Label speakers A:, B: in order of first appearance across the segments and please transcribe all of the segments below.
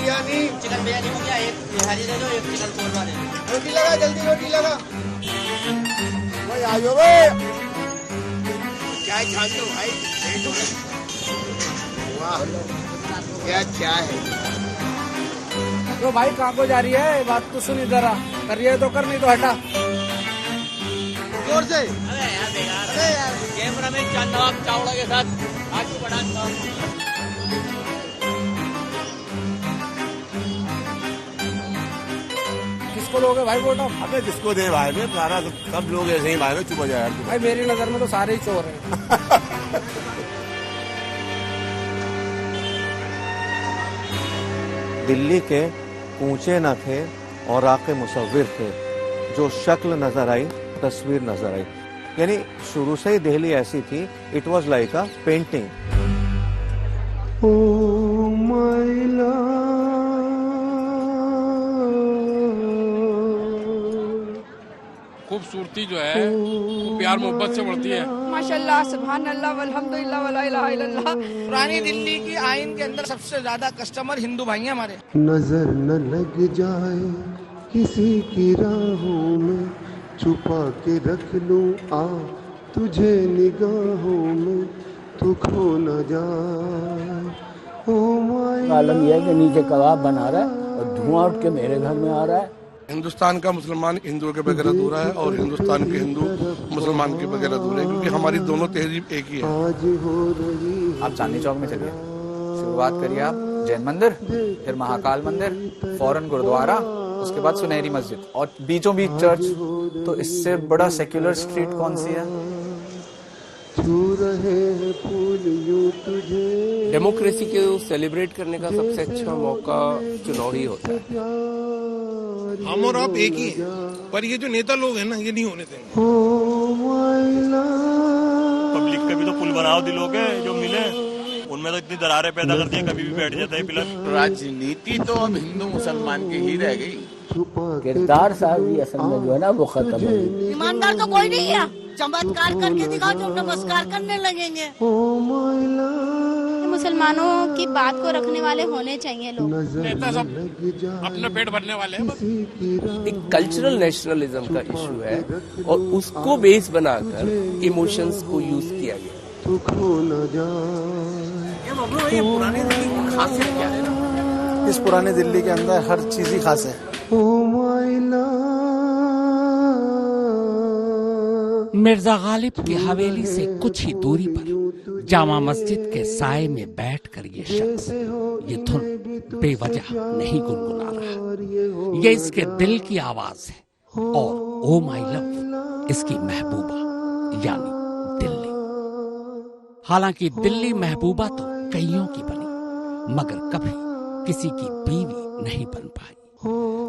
A: Biryani.
B: Chicken biryani हो गया, एक निहारी दे दो, एक चिकन कोरमा दे दो।
A: रोटी लगा, जल्दी रोटी लगा।
C: भाई आ जाओ भाई।
A: चाय छान दो भाई। वाह क्या चाय है।
C: तो भाई कहाँ को जा रही है? बात तो सुन इधर आ। कर रही है तो कर, नहीं तो हटा।
A: जोर से।
B: अरे यार बेकार,
A: अरे यार
B: कैमरा में नवाब चावड़ा के साथ आगे बढ़ा।
C: किसको लोगे भाई वोट?
D: अबे जिसको दे भाई में सारा सब लोग ऐसे ही भाई में चुप हो जाए यार।
C: भाई मेरी नजर में तो सारे ही चोर हैं।
E: दिल्ली के कूचे न थे और आके मुसव्विर थे, जो शक्ल नजर आई तस्वीर नजर आई। यानी शुरू से ही दिल्ली ऐसी थी, it was like a painting.
F: खूबसूरती जो है वो प्यार मोहब्बत से बढ़ती है।
G: माशाल्लाह, सुभान अल्लाह, वल्हम्दुलिल्लाह, वला इलाहा इल्लल्लाह।
C: पुरानी दिल्ली की आइन के अंदर सबसे ज्यादा कस्टमर हिंदू भाई हैं हमारे।
H: नजर न लग जाए किसी की राहों में, छुपा के रख लूं आ तुझे निगाहों में, तू खो न जाए।
I: आलम यह है कि नीचे कबाब बना रहा है और धुआं उठ के मेरे घर में आ रहा है।
F: हिंदुस्तान का मुसलमान हिंदुओं के बगैर अधूरा है और हिंदुस्तान के हिंदू मुसलमान के बगैर अधूरे हैं, क्योंकि हमारी दोनों तहजीब एक ही है।
J: आप चांदनी चौक में चलिए, शुरुआत करिए आप जैन मंदिर, फिर महाकाल मंदिर, फौरन गुरुद्वारा, उसके बाद सुनहरी मस्जिद और बीचों बीच चर्च। तो इससे बड़ा सेक्युलर स्ट्रीट कौन सी है?
K: डेमोक्रेसी को सेलिब्रेट करने का सबसे अच्छा मौका चुनाव ही होता है।
F: हम और आप एक ही हैं, पर ये जो नेता लोग हैं ना, ये नहीं होने देंगे।
L: पब्लिक का भी तो पुल बनाओ दिलों के, जो मिले उनमें तो इतनी दरारें पैदा करती है, कभी भी बैठ जाता है पिलर।
B: राजनीति तो अब हिंदू मुसलमान की ही रह गई।
I: किरदार साहब असल में जो है ना वो खत्म है।
G: ईमानदार तो कोई नहीं है, चमत्कार करके दिखाओ जो नमस्कार करने लगेंगे।
M: मुसलमानों की बात को रखने वाले होने चाहिए लोग।
F: नेता सब अपना पेट भरने वाले हैं।
K: एक कल्चरल नेशनलिज्म का इशू है और उसको बेस बनाकर इमोशंस को यूज किया गया।
H: तू खो न
B: ये पुरानी दिल्ली की खासियत क्या है?
C: इस पुरानी दिल्ली के अंदर हर चीज ही खास है।
N: मिर्जा गालिब की हवेली से कुछ ही दूरी पर जामा मस्जिद के साए में बैठकर ये शख्स ये धुन बेवजह नहीं गुनगुना रहा। ये इसके दिल की आवाज है और ओ माई लव इसकी महबूबा यानी दिल्ली। हालांकि दिल्ली महबूबा तो कईयों की बनी, मगर कभी किसी की बीवी नहीं बन पाई।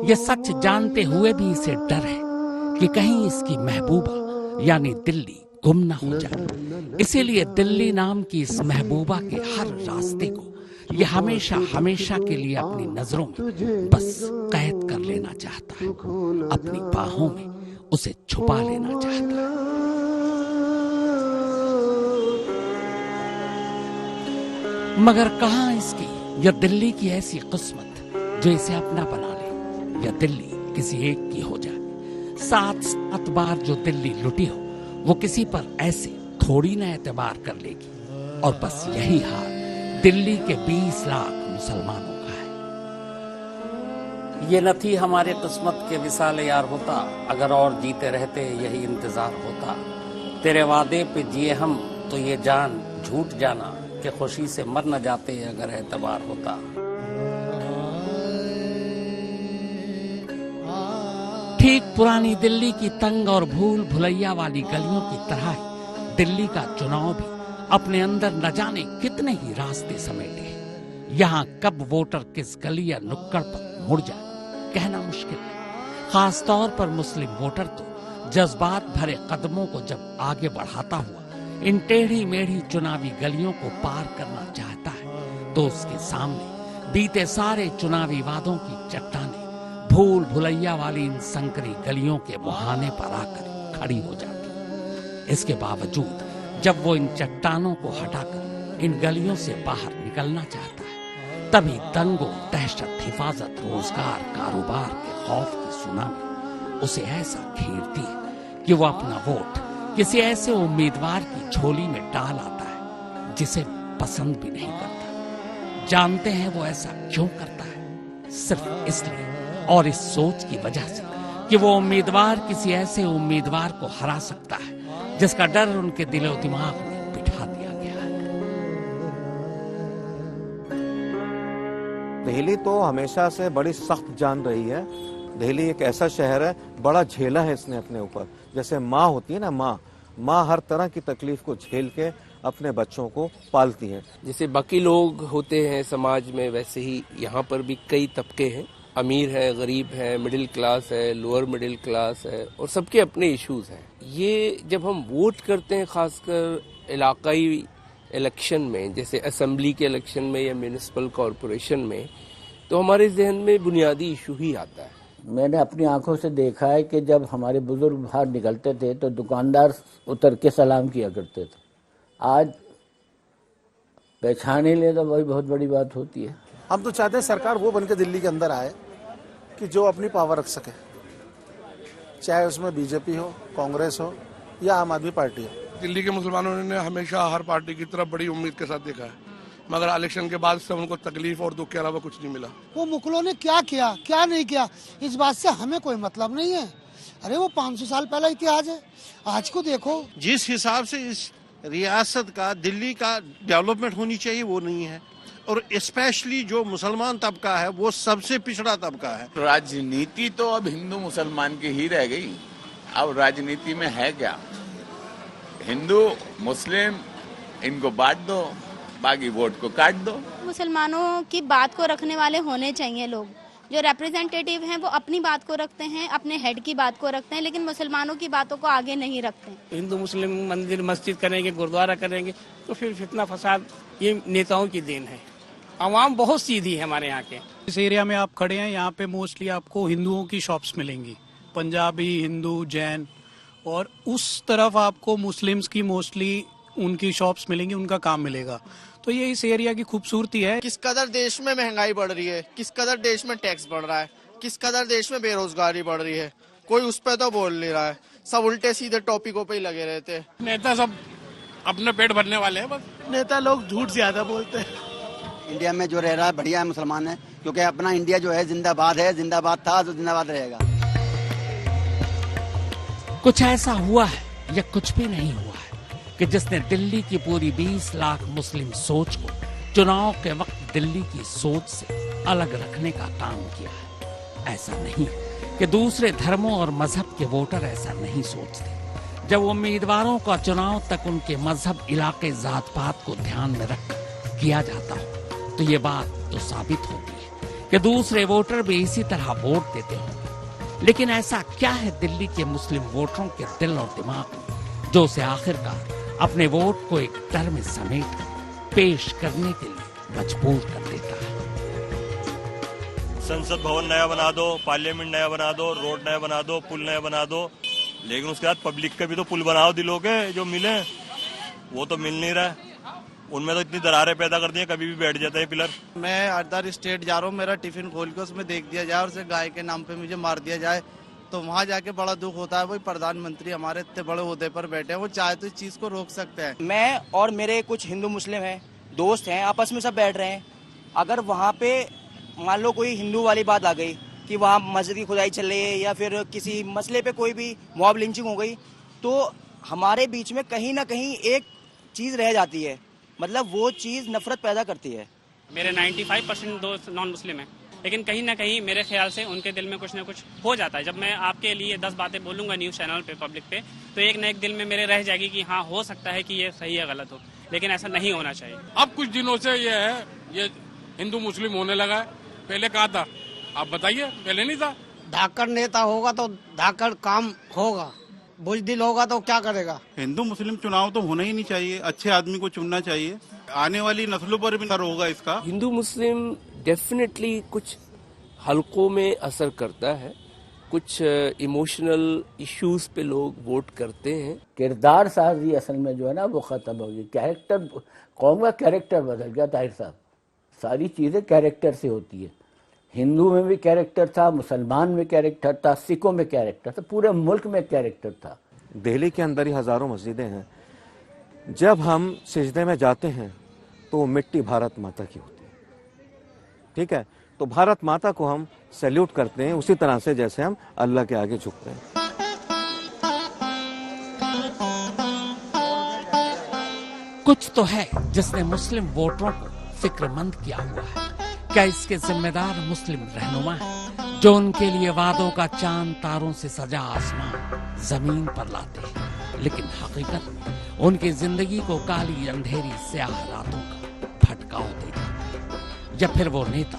N: ये सच जानते हुए भी इसे डर है कि कहीं इसकी महबूबा यानी दिल्ली गुम न हो जाए। इसीलिए दिल्ली नाम की इस महबूबा के हर रास्ते को ये हमेशा हमेशा के लिए अपनी नजरों में बस कैद कर लेना चाहता है, अपनी बाहों में उसे छुपा लेना चाहता है। मगर कहाँ इसकी या दिल्ली की ऐसी किस्मत जो इसे अपना बना ले, या दिल्ली किसी एक की हो जाए। 7 बार जो दिल्ली लुटी हो वो किसी पर ऐसे थोड़ी ना एतबार कर लेगी। और बस यही हाल दिल्ली के 20 लाख मुसलमानों का है।
O: ये न थी हमारे किस्मत के विसाल यार होता, अगर और जीते रहते यही इंतजार होता। तेरे वादे पे जिए हम तो ये जान झूठ जाना कि खुशी से मर न जाते अगर एतबार होता।
N: ठीक पुरानी दिल्ली की तंग और भूल भुलैया वाली गलियों की तरह ही दिल्ली का चुनाव भी अपने अंदर न जाने कितने ही रास्ते समेटे। यहाँ कब वोटर किस गली या नुक्कड़ पर मुड़ जाए कहना मुश्किल है। खास तौर पर मुस्लिम वोटर तो जज्बात भरे कदमों को जब आगे बढ़ाता हुआ इन टेढ़ी मेढ़ी चुनावी गलियों को पार करना चाहता है तो उसके सामने बीते सारे चुनावी वादों की चट्टानें भूल भुलैया वाली इन संकरी गलियों के मुहाने पर आकर खड़ी हो जाती। इसके बावजूद जब वो इन चट्टानों को हटाकर इन गलियों से बाहर निकलना चाहता है तभी दंगों, दहशत, हिफाजत, रोजगार, कारोबार के खौफ की सुनामी उसे ऐसा घेरती है कि वो अपना वोट किसी ऐसे उम्मीदवार की झोली में डाल आता है जिसे पसंद भी नहीं करता। जानते हैं वो ऐसा क्यों करता है? सिर्फ इसलिए और इस सोच की वजह से कि वो उम्मीदवार किसी ऐसे उम्मीदवार को हरा सकता है जिसका डर उनके दिलो दिमाग में बिठा दिया गया है।
E: दिल्ली तो हमेशा से बड़ी सख्त जान रही है। दिल्ली एक ऐसा शहर है, बड़ा झेला है इसने अपने ऊपर। जैसे माँ होती है ना, माँ हर तरह की तकलीफ को झेल के अपने बच्चों को पालती है।
K: जैसे बाकी लोग होते हैं समाज में, वैसे ही यहाँ पर भी कई तबके हैं। अमीर है, गरीब है, मिडिल क्लास है, लोअर मिडिल क्लास है, और सबके अपने इश्यूज हैं। ये जब हम वोट करते हैं, खासकर इलाकाई इलेक्शन में, जैसे असेंबली के इलेक्शन में या म्यूनिसिपल कॉरपोरेशन में, तो हमारे जहन में बुनियादी इशू ही आता है।
I: मैंने अपनी आंखों से देखा है कि जब हमारे बुजुर्ग बाहर निकलते थे तो दुकानदार उतर के सलाम किया करते थे। आज पहचाने ले तो वही बहुत बड़ी बात होती है।
C: हम तो चाहते हैं सरकार वो बनकर दिल्ली के अंदर आए कि जो अपनी पावर रख सके, चाहे उसमें बीजेपी हो, कांग्रेस हो या आम आदमी पार्टी हो।
F: दिल्ली के मुसलमानों ने हमेशा हर पार्टी की तरफ बड़ी उम्मीद के साथ देखा है, मगर इलेक्शन के बाद से उनको तकलीफ और दुख के अलावा कुछ नहीं मिला।
P: वो मुगलों ने क्या किया, क्या नहीं किया, इस बात से हमें कोई मतलब नहीं है। अरे वो 500 साल पहला इतिहास है, आज को देखो।
Q: जिस हिसाब से इस रियासत का, दिल्ली का डेवलपमेंट होनी चाहिए वो नहीं है, और स्पेशली जो मुसलमान तबका है वो सबसे पिछड़ा तबका है।
R: राजनीति तो अब हिंदू मुसलमान की ही रह गई। अब राजनीति में है क्या? हिंदू मुस्लिम इनको बांट दो, बाकी वोट को काट दो।
M: मुसलमानों की बात को रखने वाले होने चाहिए लोग। जो रिप्रेजेंटेटिव हैं वो अपनी बात को रखते हैं, अपने हेड की बात को रखते हैं, लेकिन मुसलमानों की बातों को आगे नहीं रखते।
S: हिंदू मुस्लिम मंदिर मस्जिद करेंगे, गुरुद्वारा करेंगे, तो फिर फितना फसाद ये नेताओं की देन है। आवाम बहुत सीधी है हमारे यहाँ के।
T: इस एरिया में आप खड़े हैं, यहाँ पे मोस्टली आपको हिंदुओं की शॉप्स मिलेंगी, पंजाबी, हिंदू, जैन, और उस तरफ आपको मुस्लिम्स की मोस्टली उनकी शॉप्स मिलेंगी, उनका काम मिलेगा। तो ये इस एरिया की खूबसूरती है।
U: किस कदर देश में महंगाई बढ़ रही है, किस कदर देश में टैक्स बढ़ रहा है, किस कदर देश में बेरोजगारी बढ़ रही है, कोई उस पर तो बोल नहीं रहा है। सब उल्टे सीधे टॉपिकों पे ही लगे रहते हैं।
S: नेता सब अपने पेट भरने वाले हैं बस।
U: नेता लोग झूठ ज्यादा बोलते हैं।
V: इंडिया में जो रह रहा है बढ़िया है, मुसलमान है, क्योंकि अपना इंडिया जो है जिंदाबाद है, जिंदाबाद था तो जिंदाबाद रहेगा।
N: कुछ ऐसा हुआ है या कुछ भी नहीं हुआ है कि जिसने दिल्ली की पूरी 20 लाख मुस्लिम सोच को चुनाव के वक्त दिल्ली की सोच से अलग रखने का काम किया है। ऐसा नहीं कि दूसरे धर्मों और मजहब के वोटर ऐसा नहीं सोचते। जब उम्मीदवारों का चुनाव तक उनके मजहब, इलाके, जात पात को ध्यान में रख किया जाता हो तो ये बात तो साबित होती है कि दूसरे वोटर भी इसी तरह वोट देते होंगे। लेकिन ऐसा क्या है दिल्ली के मुस्लिम वोटरों के दिल और दिमाग में जो उसे आखिरकार अपने वोट को एक डर में समेट पेश करने के लिए मजबूर कर देता है?
L: संसद भवन नया बना दो, पार्लियामेंट नया बना दो, रोड नया बना दो, पुल नया बना दो, लेकिन उसके बाद पब्लिक के भी तो पुल बनाओ दिलों के जो मिले, वो तो मिल नहीं रहा है। उनमें तो इतनी दरारें पैदा कर दी हैं, कभी भी बैठ जाते हैं पिलर।
U: मैं अदर स्टेट जा रहा हूँ, मेरा टिफिन खोल के उसमें देख दिया जाए और उसे गाय के नाम पे मुझे मार दिया जाए, तो वहाँ जाके बड़ा दुख होता है। वही प्रधानमंत्री हमारे इतने बड़े ओहदे पर बैठे हैं, वो चाहे तो इस चीज को रोक सकते हैं।
W: मैं और मेरे कुछ हिंदू मुस्लिम हैं, दोस्त हैं, आपस में सब बैठ रहे हैं। अगर वहाँ पे मान लो कोई हिंदू वाली बात आ गई कि वहाँ मस्जिद की खुदाई चल रही है या फिर किसी मसले पे कोई भी मॉब लिंचिंग हो गई, तो हमारे बीच में कहीं ना कहीं एक चीज रह जाती है, मतलब वो चीज नफरत पैदा करती है।
S: मेरे 95% दोस्त नॉन मुस्लिम हैं, लेकिन कहीं ना कहीं मेरे ख्याल से उनके दिल में कुछ ना कुछ हो जाता है। जब मैं आपके लिए 10 बातें बोलूंगा न्यूज़ चैनल पे, पब्लिक पे, तो एक ना एक दिल में मेरे रह जाएगी कि हाँ हो सकता है कि ये सही है गलत हो, लेकिन ऐसा नहीं होना चाहिए।
X: अब कुछ दिनों से ये है, ये हिंदू मुस्लिम होने लगा है। पहले कहा था, आप बताइए, पहले नहीं था।
P: धाकड़ नेता होगा तो धाकड़ काम होगा, बुजदिल होगा तो क्या करेगा।
Y: हिंदू मुस्लिम चुनाव तो होना ही नहीं चाहिए, अच्छे आदमी को चुनना चाहिए। आने वाली नस्लों पर भी असर होगा इसका।
K: हिंदू मुस्लिम डेफिनेटली कुछ हलकों में असर करता है, कुछ इमोशनल इश्यूज पे लोग वोट करते हैं।
I: किरदार साजी असल में जो है ना वो खत्म हो गई। कैरेक्टर, कौम का कैरेक्टर बदल गया। ताहिर साहब सारी चीज़ें कैरेक्टर से होती है। हिंदू में भी कैरेक्टर था, मुसलमान में कैरेक्टर था, सिखों में कैरेक्टर था, पूरे मुल्क में कैरेक्टर था।
E: दिल्ली के अंदर ही हजारों मस्जिदें हैं। जब हम सिजदे में जाते हैं तो वो मिट्टी भारत माता की होती है, ठीक है। तो भारत माता को हम सैल्यूट करते हैं उसी तरह से जैसे हम अल्लाह के आगे झुकते हैं।
N: कुछ तो है जिसने मुस्लिम वोटरों को फिक्रमंद किया हुआ है। क्या इसके जिम्मेदार मुस्लिम रहनुमा हैं जो उनके लिए वादों का चांद तारों से सजा आसमान जमीन पर लाते हैं, लेकिन हकीकत में उनकी जिंदगी को काली अंधेरी स्याह रातों का भटकाव देते हैं। या फिर वो नेता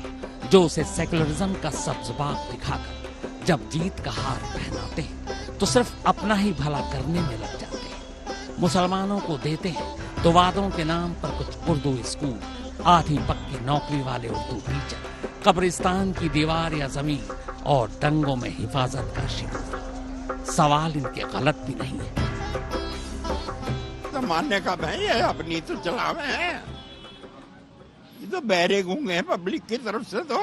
N: जो उसे सेकुलरिज्म का सब्ज बाग दिखाकर जब जीत का हार पहनाते हैं तो सिर्फ अपना ही भला करने में लग जाते हैं। मुसलमानों को देते हैं तो वादों के नाम पर कुछ उर्दू स्कूल, आधी पक्की नौकरी वाले उर्दू टीचर, कब्रिस्तान की दीवार या जमीन और दंगों में हिफाजत का शिकवा। सवाल इनके गलत भी नहीं है।
A: तो मानने का भाई है, अपनी तो चलावे हैं। ये तो बहरे गूंगे हैं पब्लिक की तरफ से, तो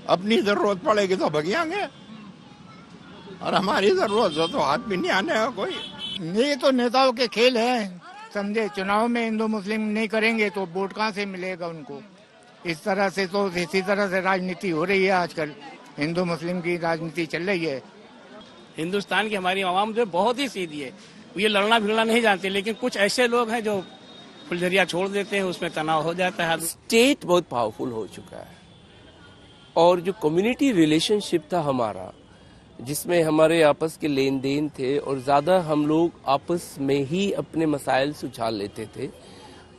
A: अपनी जरूरत पड़ेगी तो भगियाएंगे और हमारी जरूरत हो तो हाथ भी नहीं आने का कोई।
D: ये तो नेताओं के खेल है, समझे। चुनाव में हिंदू मुस्लिम नहीं करेंगे तो वोट कहाँ से मिलेगा उनको। इस तरह से तो इसी तरह से राजनीति हो रही है आजकल, हिंदू मुस्लिम की राजनीति चल रही है।
S: हिंदुस्तान की हमारी आवाम जो बहुत ही सीधी है, ये लड़ना भिड़ना नहीं जानते, लेकिन कुछ ऐसे लोग हैं जो फुलझरिया छोड़ देते हैं, उसमें तनाव हो जाता है।
K: स्टेट बहुत पावरफुल हो चुका है और जो कम्युनिटी रिलेशनशिप था हमारा, जिसमें हमारे आपस के लेन देन थे और ज़्यादा हम लोग आपस में ही अपने मसाइल सुलझा लेते थे,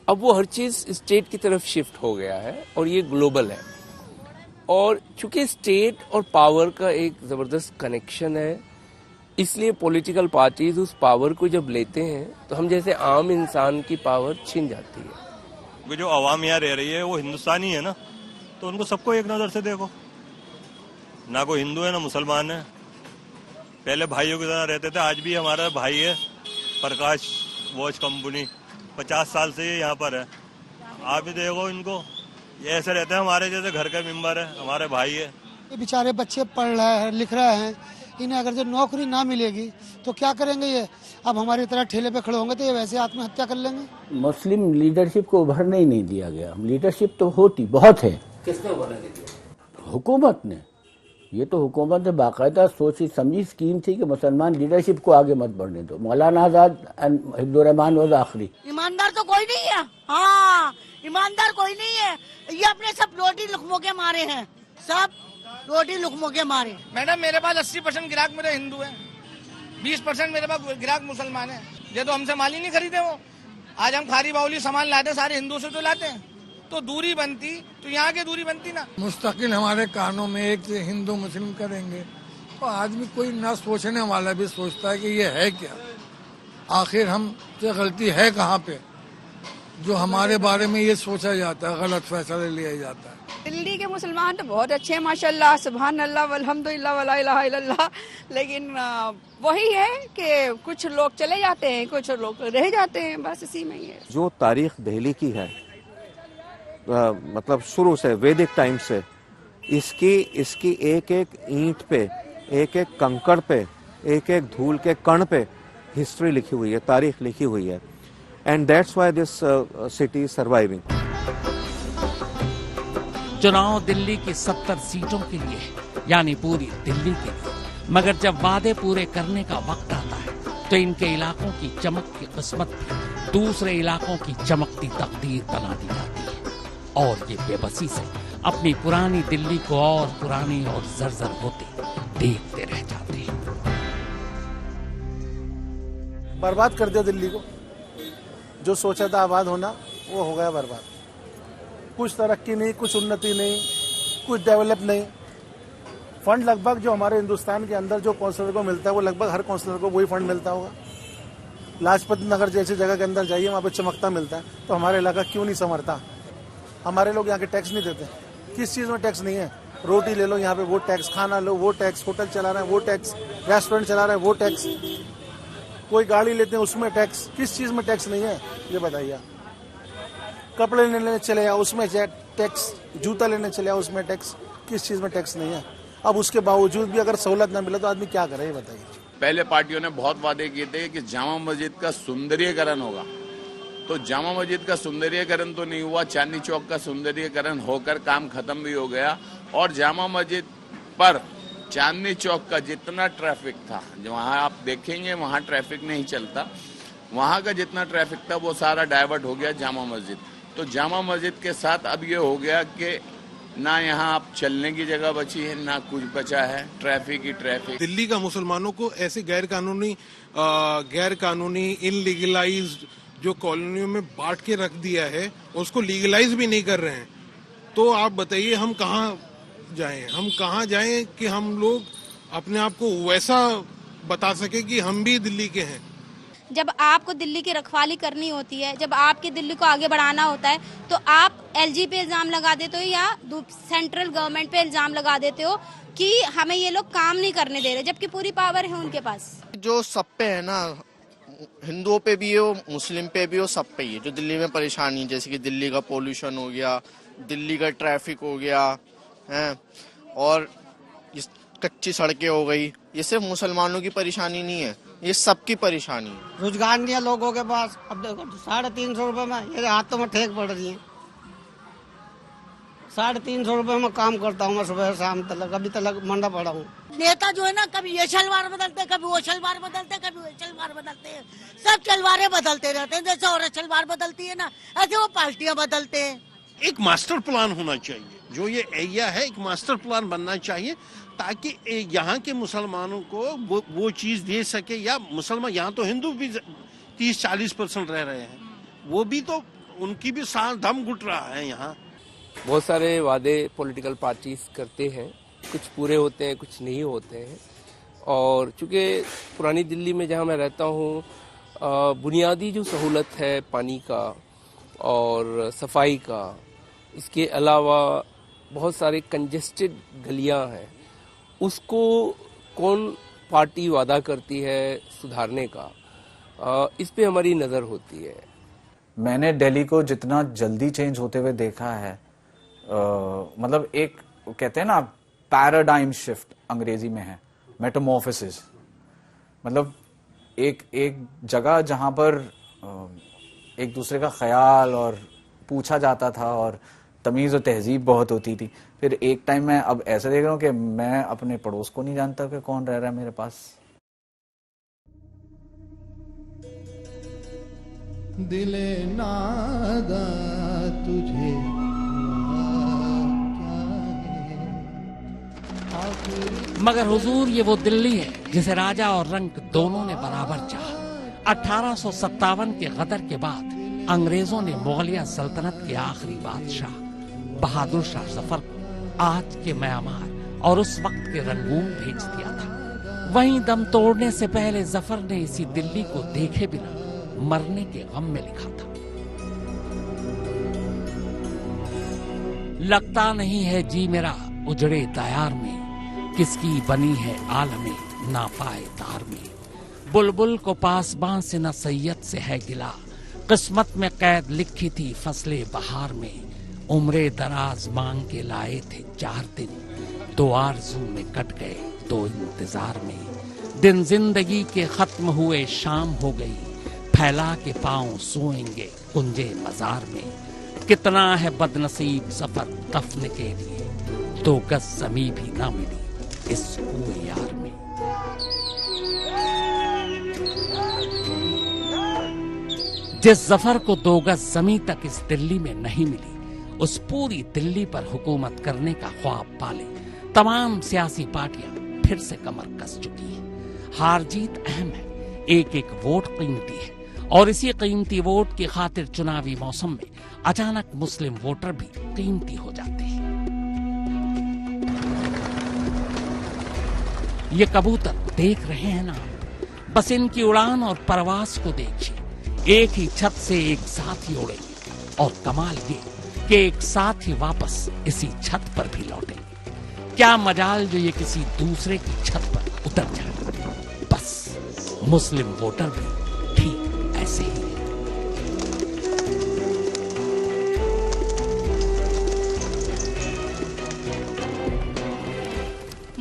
K: अब वो हर चीज़ स्टेट की तरफ शिफ्ट हो गया है और ये ग्लोबल है। और चूंकि स्टेट और पावर का एक ज़बरदस्त कनेक्शन है, इसलिए पॉलिटिकल पार्टीज उस पावर को जब लेते हैं तो हम जैसे आम इंसान की पावर छिन जाती है।
L: क्योंकि जो आवाम यहाँ रह रही है वो हिंदुस्तानी है ना, तो उनको सबको एक नज़र से देखो, ना कोई हिंदू है ना मुसलमान है। पहले भाइयों की तरह रहते थे, आज भी हमारा भाई है प्रकाश वॉच कंपनी, 50 साल से ये यहाँ पर है। आप भी देखो इनको, ये ऐसे रहते हैं हमारे जैसे घर के मेंबर है, हमारे भाई है।
P: ये बेचारे बच्चे पढ़ रहे हैं, लिख रहे हैं, इन्हें अगर जो नौकरी ना मिलेगी तो क्या करेंगे ये। अब हमारी तरह ठेले पे खड़े होंगे तो ये वैसे आत्महत्या कर लेंगे।
I: मुस्लिम लीडरशिप को उभरने ही नहीं दिया गया। लीडरशिप तो होती बहुत है।
O: किसने उभरने दिया?
I: हुकूमत ने। ये तो हुकूमत ने बाकायदा सोची समझी स्कीम थी कि मुसलमान लीडरशिप को आगे मत बढ़ने दो। मौलाना आजाद हिब्दुर रहमान वह आखिरी।
G: ईमानदार तो कोई नहीं है। हाँ, ईमानदार कोई नहीं है। ये अपने सब रोटी लुकमों के मारे हैं, सब रोटी लुकमों के मारे।
D: मैडम मेरे पास 80% ग्राहक मेरे हिंदू हैं, 20% मेरे पास ग्राहक मुसलमान हैं। ये तो हमसे माल ही नहीं खरीदे। वो आज हम खारी बाउली सामान लाते सारे हिंदू से तो लाते हैं, तो दूरी बनती तो यहाँ की दूरी बनती ना।
H: मुस्तकिल हमारे कानों में एक हिंदू मुस्लिम करेंगे तो आदमी कोई ना सोचने वाला भी सोचता है कि ये है क्या, आखिर हमसे गलती है कहाँ पे, जो हमारे बारे में ये सोचा जाता है, गलत फैसला लिया जाता है।
J: दिल्ली के मुसलमान तो बहुत अच्छे हैं माशाल्लाह, सुभान अल्लाह वल्हम्दुलिल्लाह वला इलाहा इल्लल्लाह, लेकिन वही है कि कुछ लोग चले जाते हैं, कुछ लोग रह जाते हैं, बस इसी में ही है।
E: जो तारीख दिल्ली की है, मतलब शुरू से वैदिक टाइम से, इसकी एक एक ईंट पे, एक एक कंकड़ पे, एक एक धूल के कण पे हिस्ट्री लिखी हुई है, तारीख लिखी हुई है। And that's why this city is surviving.
N: चुनाव दिल्ली की 70 सीटों के लिए है, यानी पूरी दिल्ली के लिए। मगर जब वादे पूरे करने का वक्त आता है तो इनके इलाकों की चमक की किस्मत भी दूसरे इलाकों की चमकती तकदीर बना दी जाती है और ये बेबसी से अपनी पुरानी दिल्ली को और पुरानी और जर्जर होते देखते रह जाते हैं।
C: बर्बाद कर दिया दिल्ली को। जो सोचा था आबाद होना वो हो गया बर्बाद। कुछ तरक्की नहीं, कुछ उन्नति नहीं, कुछ डेवलप नहीं। फंड लगभग जो हमारे हिंदुस्तान के अंदर जो काउंसलर को मिलता है वो लगभग हर काउंसलर को वही फंड मिलता होगा। लाजपत नगर जैसी जगह के अंदर जाइए, वहाँ पे चमकता मिलता है, तो हमारे इलाका क्यों नहीं संवरता। हमारे लोग यहाँ के टैक्स नहीं देते। किस चीज़ में टैक्स नहीं है? रोटी ले लो यहाँ पे वो टैक्स, खाना लो वो टैक्स, होटल चला रहे हैं वो टैक्स, रेस्टोरेंट चला रहे हैं वो टैक्स, कोई गाड़ी लेते हैं उसमें टैक्स। किस चीज़ में टैक्स नहीं है ये बताइए। कपड़े लेने चले जाओ उसमें टैक्स, जूता लेने चले आओ उसमें टैक्स, किस चीज़ में टैक्स नहीं है। अब उसके बावजूद भी अगर सहूलत ना मिले तो आदमी क्या करे, ये बताइए।
B: पहले पार्टियों ने बहुत वादे किए थे कि जामा मस्जिद का सुंदरीकरण होगा, तो जामा मस्जिद का सुंदरीकरण तो नहीं हुआ। चांदनी चौक का सुंदरीकरण होकर काम खत्म भी हो गया, और जामा मस्जिद पर चांदनी चौक का जितना ट्रैफिक था, वहाँ आप देखेंगे वहाँ ट्रैफिक नहीं चलता, वहाँ का जितना ट्रैफिक था वो सारा डाइवर्ट हो गया जामा मस्जिद। तो जामा मस्जिद के साथ अब ये हो गया कि ना यहाँ आप चलने की जगह बची है, ना कुछ बचा है, ट्रैफिक ही ट्रैफिक।
F: दिल्ली का मुसलमानों को ऐसे गैर कानूनी इनलीगलाइज्ड जो कॉलोनियों में बांट के रख दिया है, उसको लीगलाइज भी नहीं कर रहे हैं। तो आप बताइए हम कहाँ जाएं कि हम लोग अपने आप को वैसा बता सके कि हम भी दिल्ली के हैं।
M: जब आपको दिल्ली की रखवाली करनी होती है, जब आपकी दिल्ली को आगे बढ़ाना होता है, तो आप एलजी पे इल्जाम लगा देते हो या सेंट्रल गवर्नमेंट पे इल्जाम लगा देते हो कि हमें ये लोग काम नहीं करने दे रहे, जबकि पूरी पावर है उनके पास। जो सब पे है ना, हिंदुओं पे भी हो, मुस्लिम पे भी हो, सब पे ही है जो दिल्ली में परेशानी, जैसे कि दिल्ली का पोल्यूशन हो गया, दिल्ली का ट्रैफिक हो गया है, और कच्ची सड़कें हो गई। ये सिर्फ मुसलमानों की परेशानी नहीं है, ये सबकी परेशानी है। रोजगार नहीं है लोगों के पास। अब देखो 350 रुपए में ये हाथों में ठेक पड़ रही है। 350 रुपए में काम करता हूँ मैं सुबह से शाम तक, अभी तक मंडा पड़ा हूँ। नेता जो है ना, कभी ये शलवार बदलते, कभी वो शलवार बदलते, कभी वो शलवार बदलते हैं, सब शलवारें बदलते रहते हैं। जैसे औरत शलवार बदलती है ना, ऐसे वो पार्टियां बदलते हैं। एक मास्टर प्लान होना चाहिए, जो ये एरिया है एक मास्टर प्लान बनना चाहिए, ताकि यहाँ के मुसलमानों को वो चीज दे सके। या मुसलमान, यहाँ तो हिंदू भी 30-40% रह रहे हैं, वो भी तो उनकी भी सांस दम घुट रहा है। यहाँ
K: बहुत सारे वादे पॉलिटिकल पार्टीज करते हैं, कुछ पूरे होते हैं, कुछ नहीं होते हैं। और चूंकि पुरानी दिल्ली में जहाँ मैं रहता हूँ, बुनियादी जो सहूलत है पानी का और सफाई का, इसके अलावा बहुत सारे कंजेस्टेड गलियाँ हैं, उसको कौन पार्टी वादा करती है सुधारने का, इस पे हमारी नज़र होती है।
Q: मैंने दिल्ली को जितना जल्दी चेंज होते हुए देखा है, मतलब एक कहते हैं ना पैराडाइम शिफ्ट अंग्रेजी में है, मेटामॉर्फोसिस। मतलब एक जगह जहां पर एक दूसरे का ख्याल और पूछा जाता था और तमीज़ और तहजीब बहुत होती थी, फिर एक टाइम मैं अब ऐसे देख रहा हूँ कि मैं अपने पड़ोस को नहीं जानता कि कौन रह रहा है मेरे पास।
R: दिले नादा तुझे
N: मगर हुजूर ये वो दिल्ली है जिसे राजा और रंक दोनों ने बराबर चाहा। 1857 के गदर के बाद अंग्रेजों ने मुगलिया सल्तनत के आखिरी बादशाह बहादुर शाह जफर को आज के म्यांमार और उस वक्त के रंगून भेज दिया था। वहीं दम तोड़ने से पहले जफर ने इसी दिल्ली को देखे बिना मरने के गम में लिखा था, लगता नहीं है जी मेरा उजड़े दयार में, किसकी बनी है आलमे नापाए तार में। बुलबुल को पासबां से न सैयद से है गिला, किस्मत में कैद लिखी थी फसले बहार में। उम्रे दराज मांग के लाए थे 4 दिन, 2 आरज़ू में कट गए 2 इंतजार में। दिन जिंदगी के खत्म हुए शाम हो गई, फैला के पांव सोएंगे कुंजे मजार में। कितना है बदनसीब सफर दफन के लिए, 2 गज ज़मीं भी ना मिली इस कुएं यार में। जिस जफर को 2 गज ज़मीं तक इस दिल्ली में नहीं मिली, उस पूरी दिल्ली पर हुकूमत करने का ख्वाब पाले तमाम सियासी पार्टियां फिर से कमर कस चुकी है। हार जीत अहम है, एक वोट कीमती है, और इसी कीमती वोट की खातिर चुनावी मौसम में अचानक मुस्लिम वोटर भी कीमती हो जाते हैं। ये कबूतर देख रहे हैं ना, बस इनकी उड़ान और परवास को देखिए। एक ही छत से एक साथ ही उड़ेंगे, और कमाल ये कि एक साथ ही वापस इसी छत पर भी लौटेंगे। क्या मजाल जो ये किसी दूसरे की छत पर उतर जाए। बस मुस्लिम वोटर भी ठीक ऐसे ही है।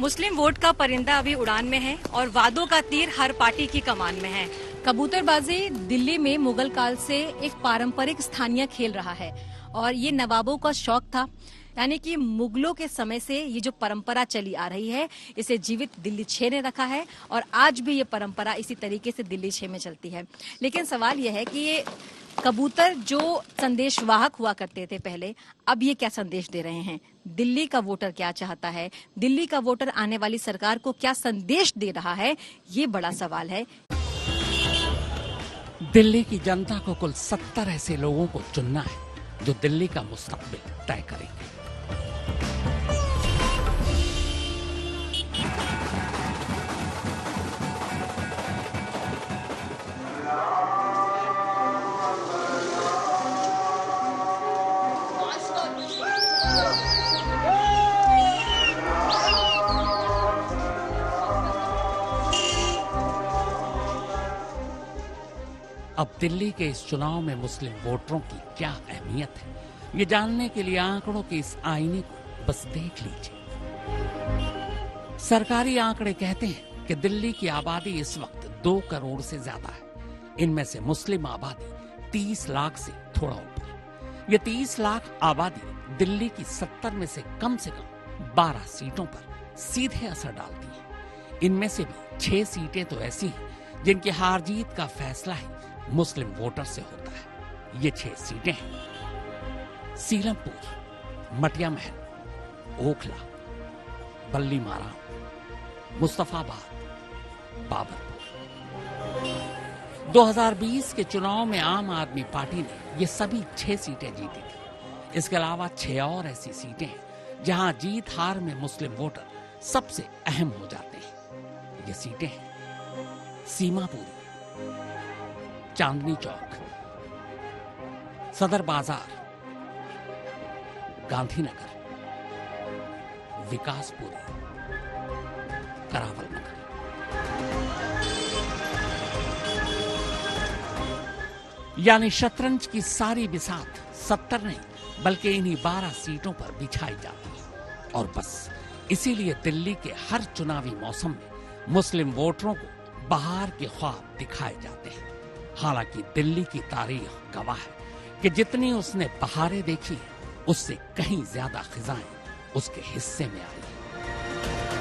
T: मुस्लिम वोट का परिंदा अभी उड़ान में है और वादों का तीर हर पार्टी की कमान में है। कबूतरबाजी दिल्ली में मुगल काल से एक पारंपरिक स्थानीय खेल रहा है और ये नवाबों का शौक था, यानी कि मुगलों के समय से ये जो परंपरा चली आ रही है इसे जीवित दिल्ली 6 ने रखा है और आज भी ये परंपरा इसी तरीके से दिल्ली 6 में चलती है। लेकिन सवाल यह है कि ये कबूतर जो संदेशवाहक हुआ करते थे पहले, अब ये क्या संदेश दे रहे हैं? दिल्ली का वोटर क्या चाहता है? दिल्ली का वोटर आने वाली सरकार को क्या संदेश दे रहा है? ये बड़ा सवाल है।
N: दिल्ली की जनता को कुल 70 ऐसे लोगों को चुनना है जो दिल्ली का मुस्तकबिल तय करेंगे। अब दिल्ली के इस चुनाव में मुस्लिम वोटरों की क्या अहमियत है, ये जानने के लिए आंकड़ों के इस आईने को बस देख लीजिए। सरकारी आंकड़े कहते हैं कि दिल्ली की आबादी इस वक्त 2 करोड़ से ज्यादा है। इनमें से मुस्लिम आबादी 30 लाख से थोड़ा ऊपर। ये 30 लाख आबादी दिल्ली की 70 में से कम 12 सीटों पर सीधे असर डालती है। इनमें से भी 6 सीटें तो ऐसी हैं जिनकी हार जीत का फैसला ही मुस्लिम वोटर से होता है। ये 6 सीटें हैं: सीलमपुर, मटिया महल, ओखला, बल्ली माराम, मुस्तफाबाद, बाबरपुर। 2020 के चुनाव में आम आदमी पार्टी ने ये सभी 6 सीटें जीती थी। इसके अलावा 6 और ऐसी सीटें हैं जहां जीत हार में मुस्लिम वोटर सबसे अहम हो जाते हैं। ये सीटें हैं सीमापुरी, चांदनी चौक, सदर बाजार, गांधीनगर, विकासपुरी, करावल नगर। यानी शतरंज की सारी बिसात 70 नहीं बल्कि इन्हीं 12 सीटों पर बिछाई जाती है। और बस इसीलिए दिल्ली के हर चुनावी मौसम में मुस्लिम वोटरों को बहार के ख्वाब दिखाए जाते हैं। हालांकि दिल्ली की तारीख गवाह है कि जितनी उसने बहारें देखी है उससे कहीं ज्यादा खिजाएं उसके हिस्से में आई है।